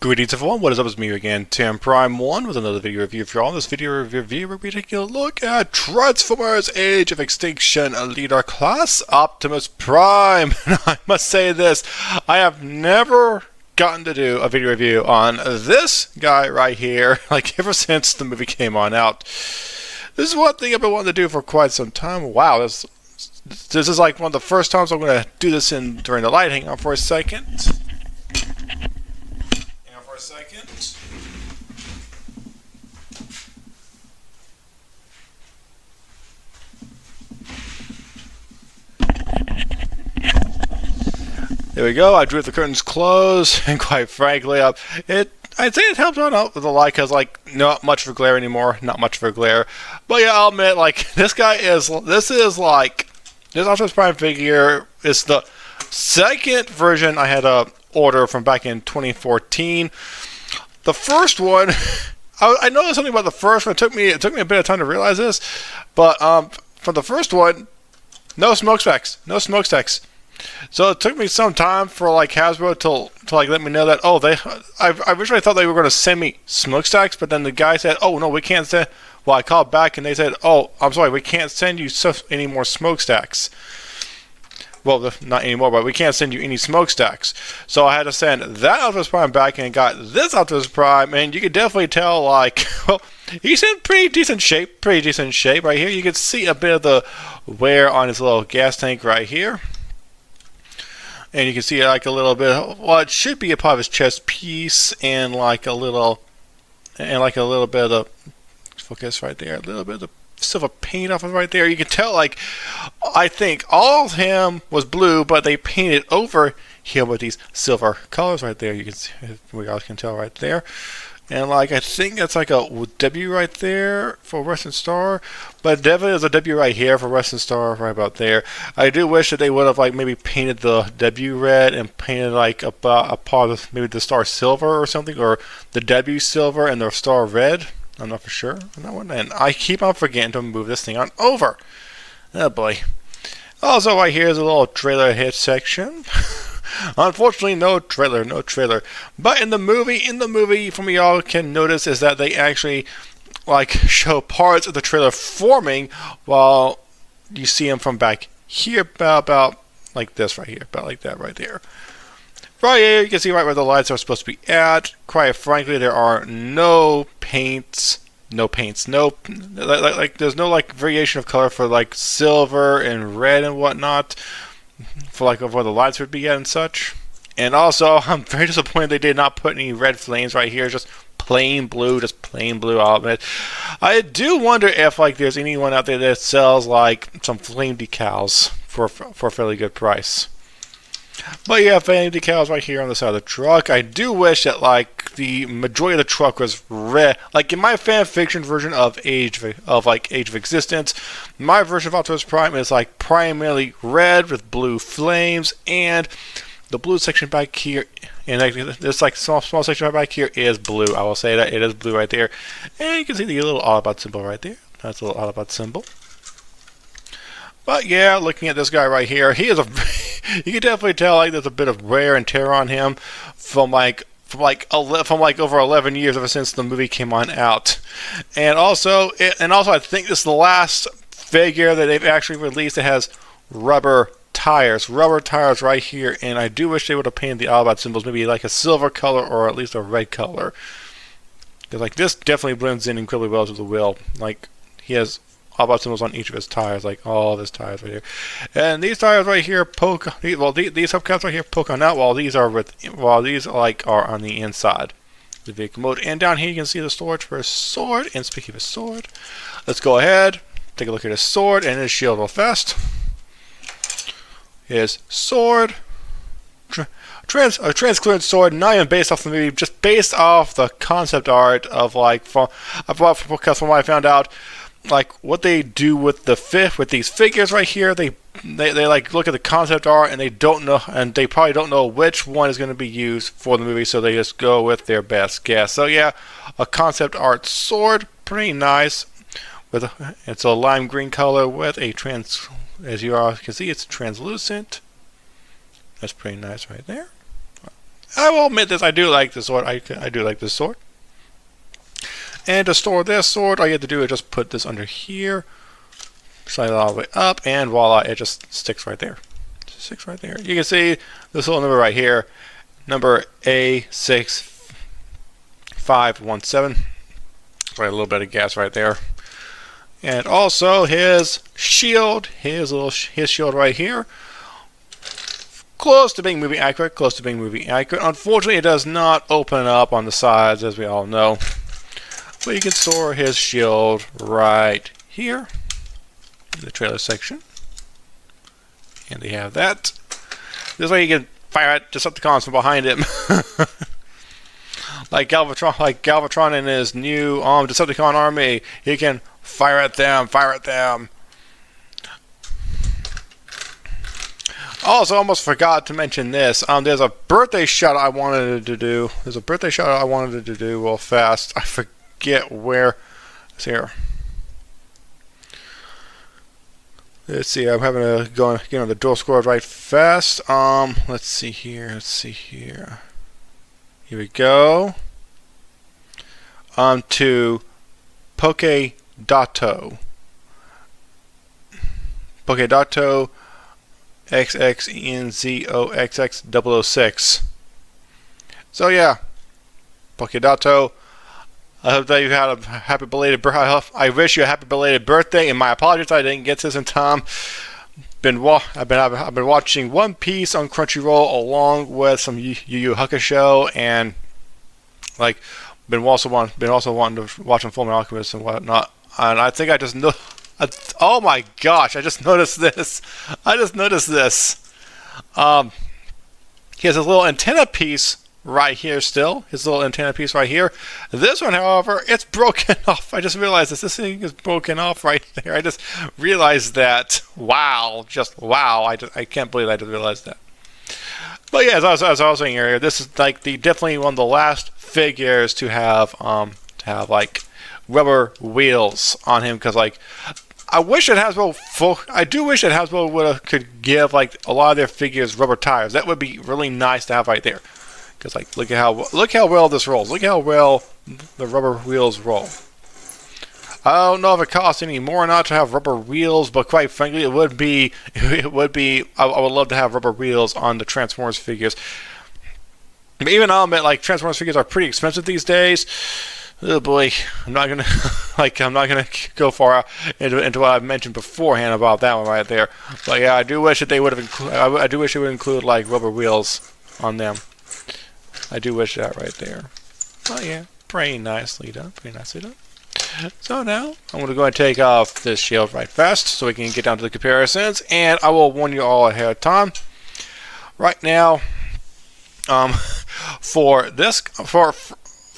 Greetings everyone, what is up? It's me again, Tim Prime 1 with another video review for y'all. In this video review, we'll be taking a look at Transformers Age of Extinction Leader Class Optimus Prime. And I must say this, I have never gotten to do a video review on this guy right here, like ever since the movie came on out. This is one thing I've been wanting to do for quite some time. Wow, this is like one of the first times I'm going to do this during the light. Hang on for a second. There we go. I drew the curtains closed, and quite frankly, I'd say it helped out with the light because, like, not much of a glare anymore. Not much of a glare. But yeah, I'll admit, like, this Optimus Prime figure is the second version I had to order from back in 2014. The first one, I noticed something about the first one. It took me a bit of time to realize this, but for the first one, no smokestacks. So it took me some time for like Hasbro to like let me know that I originally thought they were going to send me smokestacks, but then the guy said, "Oh no, we can't send." Well, I called back and they said, "Oh, I'm sorry, we can't send you any more smokestacks." Well, not anymore, but we can't send you any smokestacks. So I had to send that Optimus Prime back and got this Optimus Prime, and you could definitely tell, like, well, he's in pretty decent shape right here. You can see a bit of the wear on his little gas tank right here. And you can see like a little bit, well, it should be a part of his chest piece, and like a little bit of the focus right there, a little bit of the silver paint off of right there. You can tell, like, I think all of him was blue, but they painted over him with these silver colors right there. You can see, we all can tell right there. And like, I think that's like a W right there for Western Star, but definitely there's a W right here for Western Star right about there. I do wish that they would have like maybe painted the W red and painted like a part of maybe the Star silver or something, or the W silver and the Star red. I'm not for sure on that one, and I keep on forgetting to move this thing on over. Oh boy. Also, right here is a little trailer hit section. Unfortunately, no trailer. But in the movie, from y'all can notice is that they actually like show parts of the trailer forming while you see them from back here, about like this right here, about like that right there. Right here, you can see right where the lights are supposed to be at. Quite frankly, there are no paints. There's no like variation of color for like silver and red and whatnot, for like where the lights would be at and such. And also, I'm very disappointed they did not put any red flames right here. Just plain blue, I'll admit. I do wonder if like there's anyone out there that sells like some flame decals for a fairly good price. But yeah, flame decals right here on the side of the truck. I do wish that like the majority of the truck was red. Like in my fan fiction version of Age of Existence, my version of Optimus Prime is like primarily red with blue flames, and the blue section back here, and like this like small section right back here is blue. I will say that it is blue right there, and you can see the little Autobot symbol right there. That's a little Autobot symbol. But yeah, looking at this guy right here, he is you can definitely tell like there's a bit of wear and tear on him from over 11 years ever since the movie came on out. And also I think this is the last figure that they've actually released that has rubber tires right here, and I do wish they would have painted the Autobot symbols maybe like a silver color or at least a red color, because like this definitely blends in incredibly well to the wheel. Like he has Autobot symbols on each of his tires, like all of his tires right here. And these tires right here poke. Well, these hubcaps right here poke on out, while these are on the inside of the vehicle mode. And down here you can see the storage for his sword. And speaking of his sword, let's go ahead, take a look at his sword and his shield real fast. His sword, transcleared sword, not even based off the movie, just based off the concept art of like from what I found out. Like what they do with these figures right here, they like look at the concept art and they probably don't know which one is going to be used for the movie, so they just go with their best guess. So yeah, a concept art sword, pretty nice. It's a lime green color with a as you all can see, it's translucent. That's pretty nice right there. I will admit this, I do like this sword. I do like this sword. And to store this sword, all you have to do is just put this under here, slide it all the way up, and voila, it just sticks right there. Just sticks right there. You can see this little number right here, number A6517. Right, a little bit of gas right there. And also his shield, his shield right here. Close to being movie accurate, close to being movie accurate. Unfortunately, it does not open up on the sides, as we all know. But you can store his shield right here in the trailer section. And they have that. This way you can fire at Decepticons from behind him. like Galvatron in his new Decepticon army. He can fire at them, fire at them. Also, almost forgot to mention this. There's a birthday shout I wanted to do. Real fast. I forget where. It's here. Let's see. I'm having to go get on the dual score right fast. Let's see here. Here we go. To Pokedato. XXENZOXX006. So yeah, Pokedato. I hope that you had a happy belated birthday. I wish you a happy belated birthday, and my apologies I didn't get this in time. I've been watching One Piece on Crunchyroll along with some Yu Yu Hakusho, and like been also wanting to watch some Fullmetal Alchemist and whatnot. And I think I just know. Oh my gosh! I just noticed this. He has his little antenna piece right here still. His little antenna piece right here. This one, however, it's broken off. I just realized this thing is broken off right there. I just realized that. Wow. Just wow. I can't believe I just realized that. But yeah, as I was saying earlier, this is like definitely one of the last figures to have like rubber wheels on him, because like I do wish that Hasbro could give like a lot of their figures rubber tires. That would be really nice to have right there. Because like look how well this rolls. Look how well the rubber wheels roll. I don't know if it costs any more or not to have rubber wheels, but quite frankly, it would be. I would love to have rubber wheels on the Transformers figures. But even I'll admit, like Transformers figures are pretty expensive these days. Oh boy, I'm not gonna go far out into what I've mentioned beforehand about that one right there. But yeah, I do wish that they would have I do wish it would include like rubber wheels on them. I do wish that right there. Oh yeah, pretty nicely done. So now I'm going to go and take off this shield right fast so we can get down to the comparisons, and I will warn you all ahead of time. Right now, for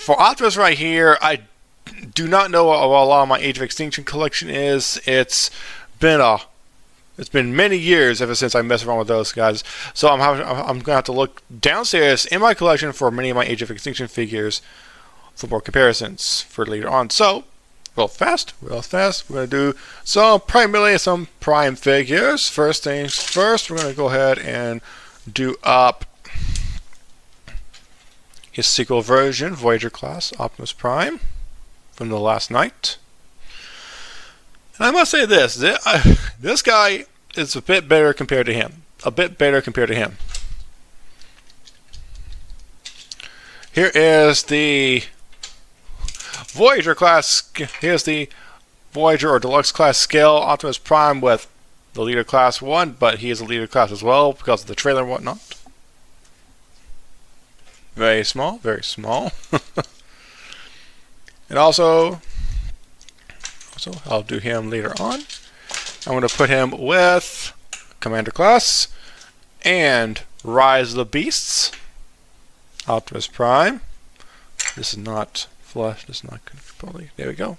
Optimus right here, I do not know what a lot of my Age of Extinction collection is. It's been many years ever since I messed around with those guys. So I'm going to have to look downstairs in my collection for many of my Age of Extinction figures for more comparisons for later on. So, real fast, we're going to do primarily some Prime figures. First things first, we're going to go ahead and do up his sequel version, Voyager class Optimus Prime from the last night. And I must say this guy is a bit better compared to him. Here is the Voyager class. Here's the Voyager or Deluxe class scale Optimus Prime with the Leader Class 1, but he is a Leader class as well because of the trailer and whatnot. Very small. And also, I'll do him later on. I'm going to put him with Commander class and Rise of the Beasts, Optimus Prime. This is not flush. This is not properly. There we go.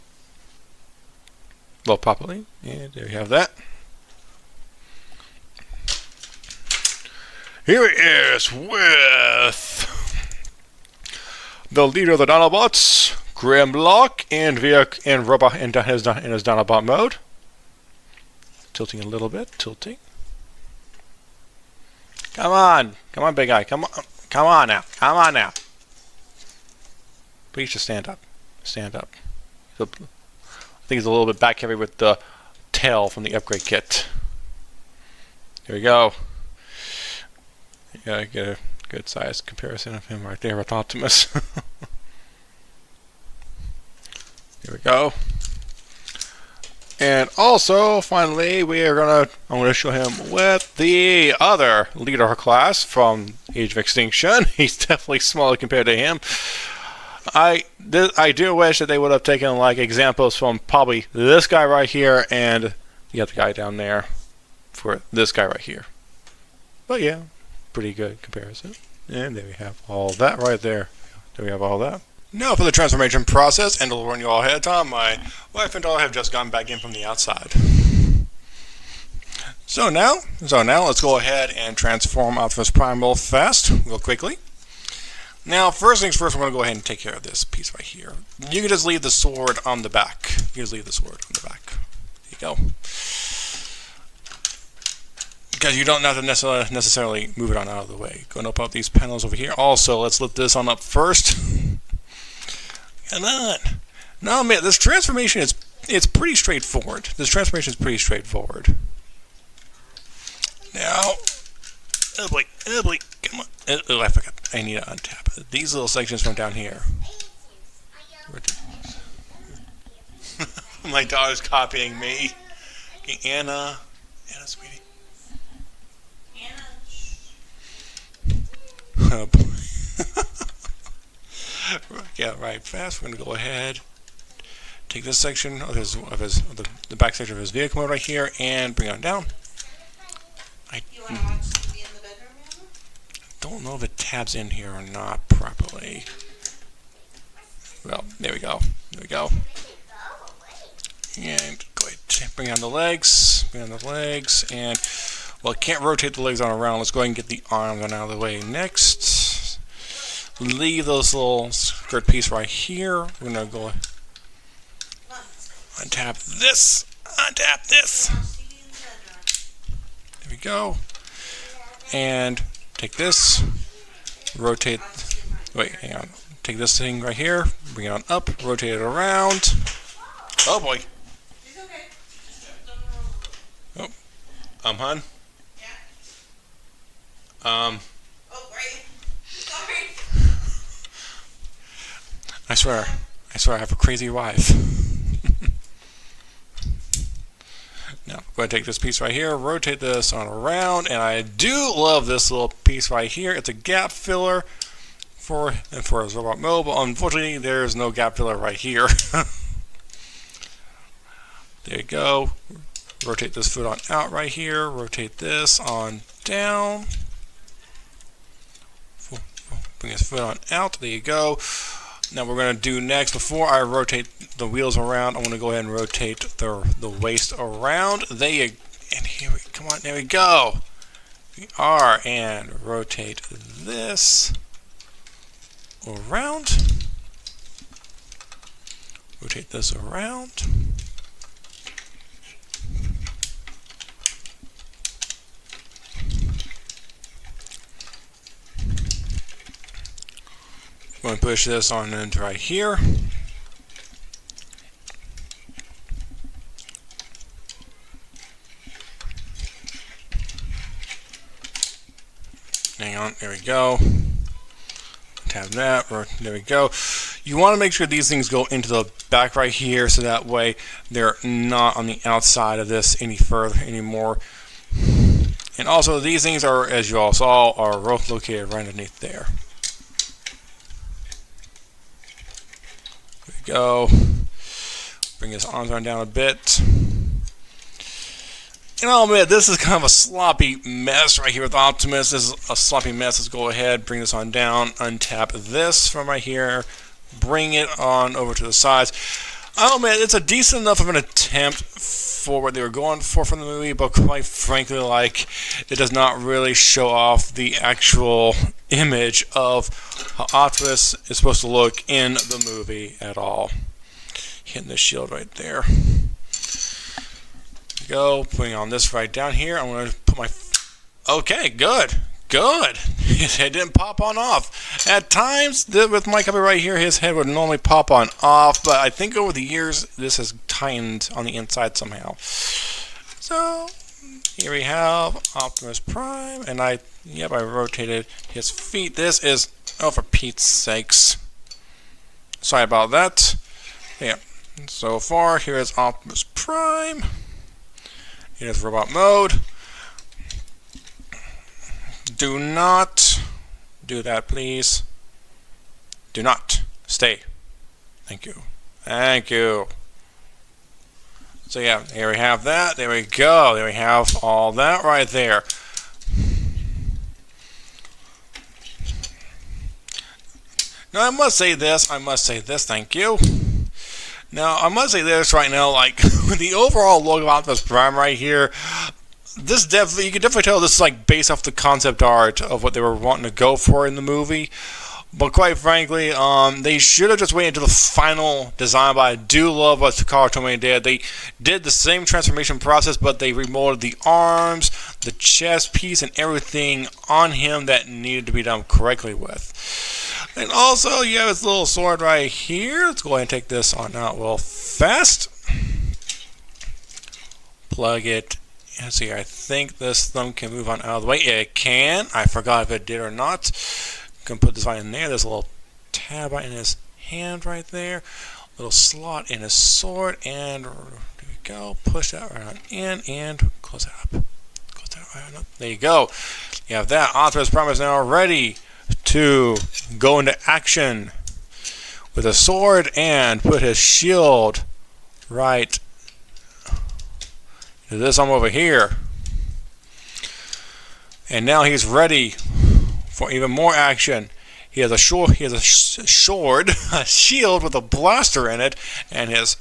Well, properly. And there you have that. Here he is with the leader of the Dinobots, Grimlock, and Robot in his Dinobot mode. Tilting a little bit. Come on, big guy. Come Come on now. Come on now. Please just stand up. Stand up. I think he's a little bit back heavy with the tail from the upgrade kit. There we go. You gotta get a good size comparison of him right there with Optimus. Here we go. And also, finally, I'm gonna show him with the other leader of her class from Age of Extinction. He's definitely smaller compared to him. I do wish that they would have taken like examples from probably this guy right here and the other guy down there for this guy right here. But yeah, pretty good comparison. And there we have all that right there. There we have all that. Now for the transformation process, and to warn you all ahead of time, my wife and daughter have just gotten back in from the outside. So now let's go ahead and transform Optimus Prime real quickly. Now, first things first, we're going to go ahead and take care of this piece right here. You can just leave the sword on the back. There you go. Because you don't have to necessarily move it on out of the way. Going to open up these panels over here. Also, let's lift this on up first. Come on. No, man, this transformation it's pretty straightforward. Now, oh boy, come on. Oh, I forgot. I need to untap these little sections from down here. My daughter's copying me. Okay, Anna, sweetie. Oh boy. Yeah, right. Fast. We're gonna go ahead, take this section of the back section of his vehicle mode right here, and bring it on down. You want to watch TV in the bedroom, Anna? Don't know if it tabs in here or not properly. Well, there we go. And go ahead, bring on the legs. And well, I can't rotate the legs on around. Let's go ahead and get the arms on out of the way next. Leave this little skirt piece right here. We're gonna go untap this. There we go. And take this. Rotate. Wait, hang on. Take this thing right here. Bring it on up. Rotate it around. Oh boy. Oh, hon. Oh, great. Sorry. I swear I have a crazy wife. Now, I'm going to take this piece right here, rotate this on around, and I do love this little piece right here. It's a gap filler for his robot mode, but unfortunately, there's no gap filler right here. There you go. Rotate this foot on out right here. Rotate this on down. Bring his foot on out. There you go. Now we're going to do next, before I rotate the wheels around, I'm going to go ahead and rotate the waist around. There we go. We are, and rotate this around. Rotate this around. I'm going to push this on into right here. Hang on, there we go. Tab that, there we go. You want to make sure these things go into the back right here, so that way they're not on the outside of this any further anymore. And also, these things are, as you all saw, are located right underneath there. Go. Bring his arms on down a bit. And I'll admit, this is kind of a sloppy mess right here with Optimus. This is a sloppy mess. Let's go ahead, bring this on down, untap this from right here, bring it on over to the sides. I'll admit, it's a decent enough of an attempt for what they were going for from the movie, but quite frankly, like, it does not really show off the actual image of how Optimus is supposed to look in the movie at all. Hitting the shield right there. Go, putting on this right down here. I'm going to put my... Okay, good. good. His head didn't pop on off. At times, with my copy right here, his head would normally pop on off, but I think over the years, this has tightened on the inside somehow. So, here we have Optimus Prime, and I rotated his feet. This is, oh, for Pete's sakes. Sorry about that. Yeah, so far, here is Optimus Prime. In his robot mode. Do not do that, please. Do not. Stay. Thank you. Thank you. So yeah, here we have that. There we go. There we have all that right there. Now I must say this. Thank you. Now I must say this right now. Like with the overall look of Optimus Prime right here. This you can definitely tell this is like based off the concept art of what they were wanting to go for in the movie. But quite frankly, they should have just waited until the final design. But I do love what Takara Tomy did. They did the same transformation process, but they remolded the arms, the chest piece, and everything on him that needed to be done correctly with. And also, you have this little sword right here. Let's go ahead and take this on out real fast. Plug it. Let's see, I think this thumb can move on out of the way. Yeah, it can. I forgot if it did or not. Can put this right in there. There's a little tab right in his hand right there. Little slot in his sword. And there we go. Push that right on in and close that up. Close that right on up. There you go. You have that. Optimus Prime is now ready to go into action with a sword and put his shield right this arm over here, and now he's ready for even more action. He has a sword, a shield with a blaster in it, and his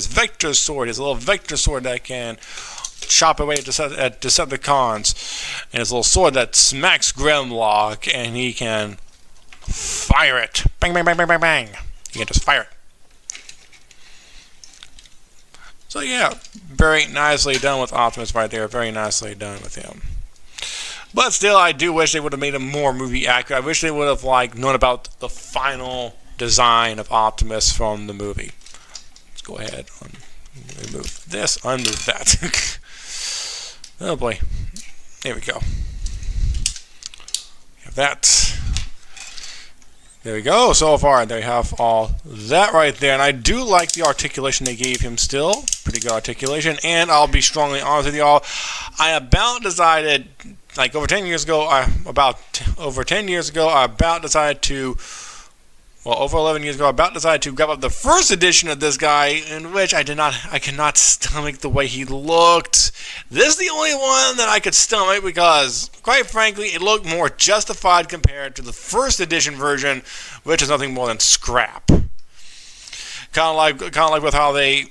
vector sword, his little vector sword that can chop away at Decepticons, and his little sword that smacks Grimlock, and he can fire it. Bang, bang, bang, bang, bang, bang. He can just fire it. So yeah, very nicely done with Optimus right there. Very nicely done with him. But still, I do wish they would have made him more movie accurate. I wish they would have known about the final design of Optimus from the movie. Let's go ahead and remove this, unmove that. Oh boy. There we go. We have that. There we go. So far, there you have all that right there. And I do like the articulation they gave him still. Pretty good articulation. And I'll be strongly honest with y'all. I about decided, like over 10 years ago, over 11 years ago, I about decided to grab up the first edition of this guy, in which I cannot stomach the way he looked. This is the only one that I could stomach because, quite frankly, it looked more justified compared to the first edition version, which is nothing more than scrap. Kind of like with how they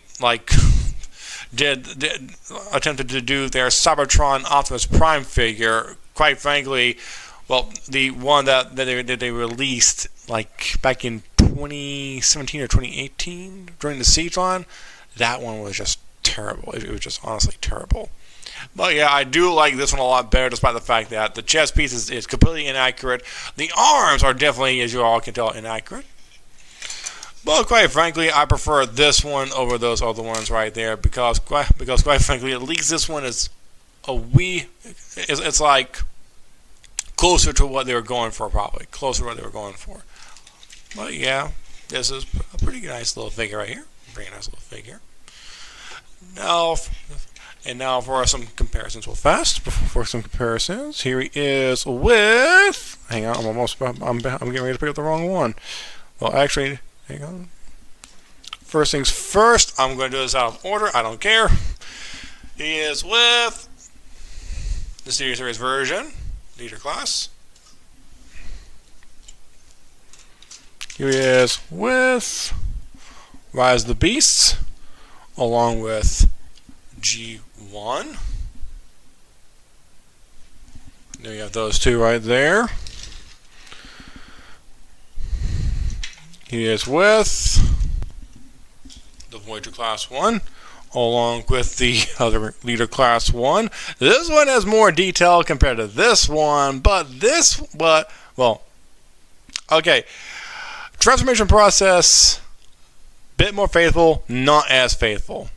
attempted to do their Cybertron Optimus Prime figure. Quite frankly, well, the one that they released back in 2017 or 2018 during the Siege-On, that one was just terrible. It was just honestly terrible. But yeah, I do like this one a lot better, despite the fact that the chest piece is completely inaccurate. The arms are definitely, as you all can tell, inaccurate. But quite frankly, I prefer this one over those other ones right there because quite frankly, at least this one is it's like closer to what they were going for, probably. Closer to what they were going for. But yeah, this is a pretty nice little figure right here. Pretty nice little figure. Now for some comparisons real fast. For some comparisons, here he is with... Hang on, I'm getting ready to pick up the wrong one. Well, actually, hang on. First things first, I'm going to do this out of order. I don't care. He is with the Series version. Leader class. Here he is with Rise of the Beasts, along with G1. There you have those two right there. He is with the Voyager Class 1, along with the other leader class 1. This one has more detail compared to this one, okay. Transformation process, bit more faithful, not as faithful.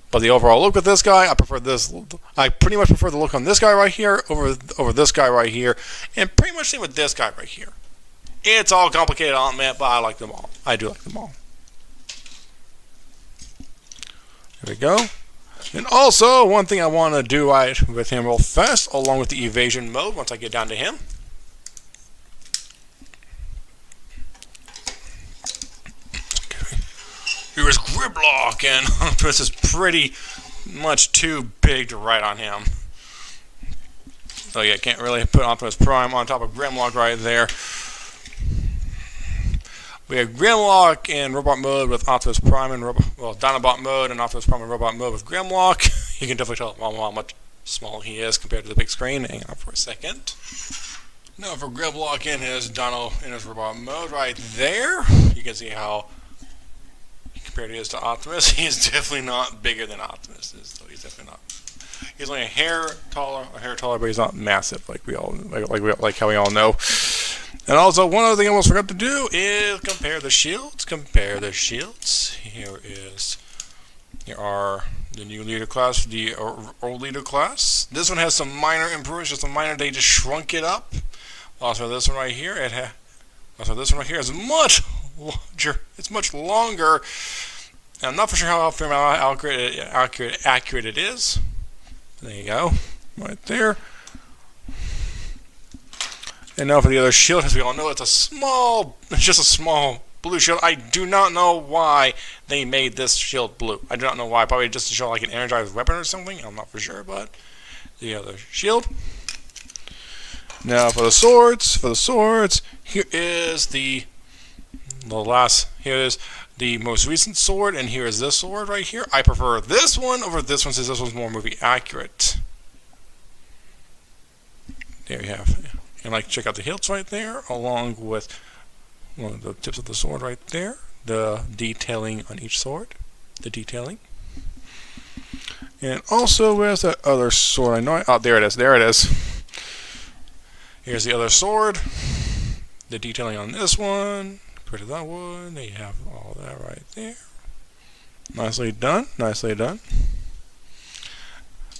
But the overall look with this guy, I prefer this. I pretty much prefer the look on this guy right here over this guy right here, and pretty much same with this guy right here. It's all complicated, I'll admit, but I like them all. I do like them all. There we go. And also, one thing I want to do with him real fast, along with the evasion mode, once I get down to him. Okay. Here's Grimlock, and Optimus is pretty much too big to ride on him. So yeah, can't really put Optimus Prime on top of Grimlock right there. We have Grimlock in robot mode with Optimus Prime and Dinobot mode, and Optimus Prime in robot mode with Grimlock. You can definitely tell how much smaller he is compared to the big screen. Hang on for a second. Now for Grimlock in his robot mode right there, you can see how compared he is to Optimus. He's definitely not bigger than Optimus is. So he's definitely not. He's only a hair taller, but he's not massive like how we all know. And also, one other thing I almost forgot to do is compare the shields. Here are the new leader class, the old leader class. This one has some minor improvements, just a minor. They just shrunk it up. Also, this one right here, this one right here is much larger. It's much longer. And I'm not for sure how accurate it is. There you go, right there. And now for the other shield, as we all know, it's just a small blue shield. I do not know why they made this shield blue. I do not know why. Probably just to show like an energized weapon or something. I'm not for sure, but the other shield. Now for the swords, here is the most recent sword, and here is this sword right here. I prefer this one over this one since this one's more movie accurate. There you have it. And check out the hilts right there, along with one of the tips of the sword right there. The detailing on each sword. The detailing. And also, where's that other sword? There it is. Here's the other sword. The detailing on this one. Compared to that one. There you have all that right there. Nicely done.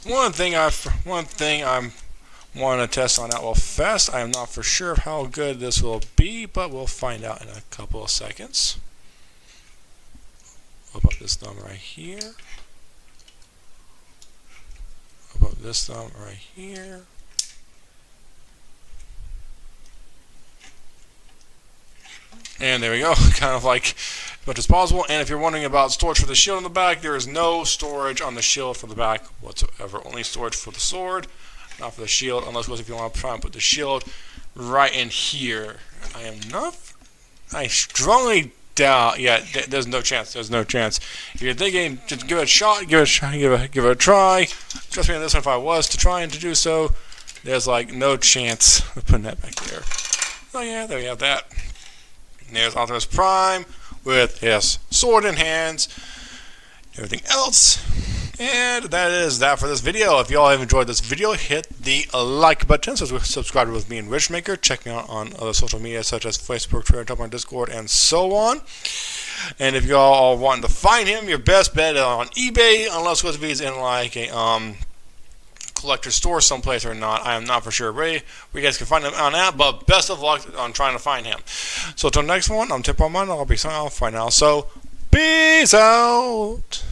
One thing I'm want to test on that real fast. I am not for sure of how good this will be, but we'll find out in a couple of seconds. Open up this thumb right here. Open up this thumb right here. And there we go. Kind of like as much as possible. And if you're wondering about storage for the shield on the back, there is no storage on the shield for the back whatsoever. Only storage for the sword. Not for the shield, unless if you want to try and put the shield right in here. I strongly doubt. Yeah, there's no chance. If you're thinking, just give it a shot, give it a try. Trust me on this one. If I was to try and to do so, there's no chance of putting that back there. Oh yeah, there we have that. And there's Optimus Prime with his sword in hands. Everything else. And that is that for this video. If you all have enjoyed this video, hit the like button. Subscribe with me and Richmaker. Check me out on other social media such as Facebook, Twitter, Tumblr, Discord, and so on. And if you all are wanting to find him, your best bet is on eBay, unless he's in a collector store someplace or not. I am not for sure ready. You guys can find him on that, but best of luck on trying to find him. So until next one, I'm Tip on Mine. I'll be signing off right now. So peace out.